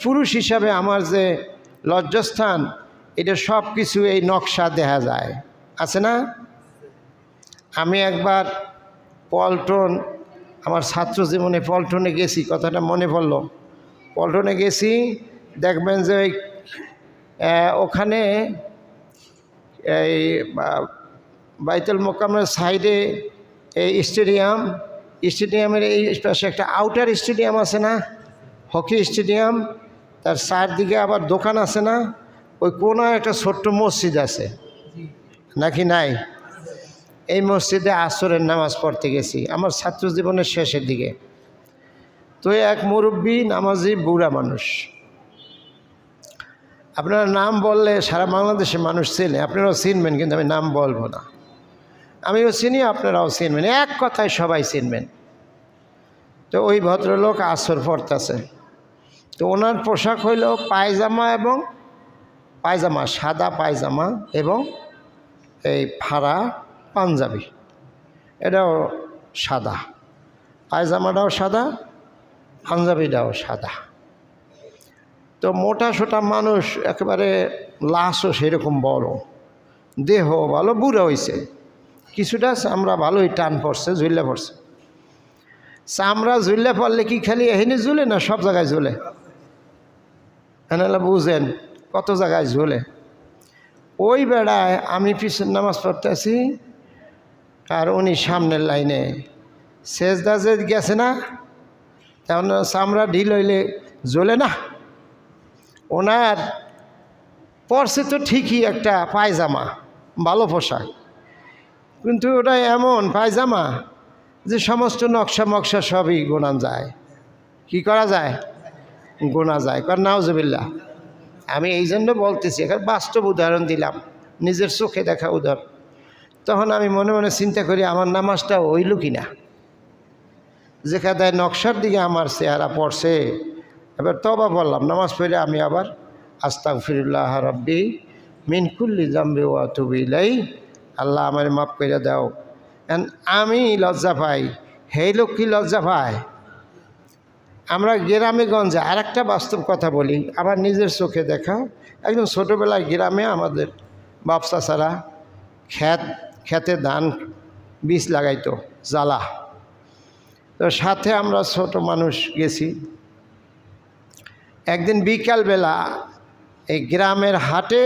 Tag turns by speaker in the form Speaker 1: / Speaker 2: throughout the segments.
Speaker 1: পুরুষ হিসাবে আমার যে লজ্জাস্থান, এটা সব কিছু এই নকশা দেখা যায়, আছে না? আমি একবার পল্টন, আমার ছাত্র জীবনে পল্টনে গেছি, কথাটা মনে পড়ল। পল্টনে গেছি, দেখবেন যে ওখানে এই বাইতুল মোকাররমের সাইডে এই স্টেডিয়ামের এই পাশে একটা আউটার স্টেডিয়াম আছে না, হকি স্টেডিয়াম, তার চারদিকে আবার দোকান আছে না, ওই কোনায় একটা ছোট্ট মসজিদ আছে নাকি নাই? এই মসজিদে আসরের নামাজ পড়তে গেছি আমার ছাত্র জীবনের শেষের দিকে। তো এক মুরব্বী নামাজি বুড়া মানুষ, আপনারা নাম বললে সারা বাংলাদেশে মানুষ চেনে, আপনারাও চিনবেন, কিন্তু আমি নাম বলবো না। আমিও চিনি, আপনারাও চিনবেন, এক কথায় সবাই চিনবেন। তো ওই ভদ্রলোক আসর পড়তেছে, তো ওনার পোশাক হইল পায়জামা এবং পায়জামা, সাদা পায়জামা এবং এই ফাড়া পাঞ্জাবি, এটাও সাদা, পায়জামাটাও সাদা, পাঞ্জাবিটাও সাদা। তো মোটা সোটা মানুষ, একেবারে লাশও সেরকম বড়, দেহ ভালো, বুড়া হয়েছে, কিছুটা চামড়া ভালোই টান পড়ছে, ঝুল্লা পড়ছে। চামড়া ঝুল্লা পড়লে কি খালি এখানে ঝুলে না সব জায়গায় ঝুলে? এনারা বুঝেন কত জায়গায় ঝুলে। ওই বেড়ায় আমি পিছন নামাজ পড়তেছি, আর উনি সামনের লাইনে সেজদা যে গেছে না, তেমন চামড়া ঢিল হইলে জ্বলে না। ওনার পরছে তো ঠিকই একটা পায়জামা, ভালো পোশাক, কিন্তু ওটা এমন পায়জামা যে সমস্ত নকশা মকশা সবই গোনা যায়। কি করা যায়? গোনা যায়। কারণ নাউজুবিল্লাহ, আমি এই জন্য বলতেছি, এখন বাস্তব উদাহরণ দিলাম, নিজের চোখে দেখা উদাহরণ। তখন আমি মনে মনে চিন্তা করি, আমার নামাজটা হইল কি না, যেখানে নকশার দিকে আমার চেহারা পড়ছে। এবার তবা বললাম, নামাজ পড়ে আমি আবার আস্তাগফিরুল্লাহ রাব্বি মিন কুল্লি যামবি ওয়া আতুবু ইলাইহি, আল্লাহ আমার মাফ করে দাও। আমি লজ্জা পাই, সেই লোক কি লজ্জা পায়? আমরা গ্রামে গঞ্জে আর একটা বাস্তব কথা বলি, আমার নিজের চোখে দেখা। একদম ছোটোবেলায় গ্রামে আমাদের বাপ চাচারা খেতে ধান বীজ লাগাইতো, জ্বালা। তো সাথে আমরা ছোট মানুষ গেছি। একদিন বিকালবেলা এই গ্রামের হাটে,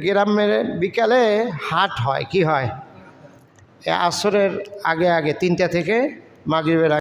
Speaker 1: গ্রামের বিকালে হাট হয়, কি হয়, আসরের আগে আগে 3টা থেকে মাগরিবের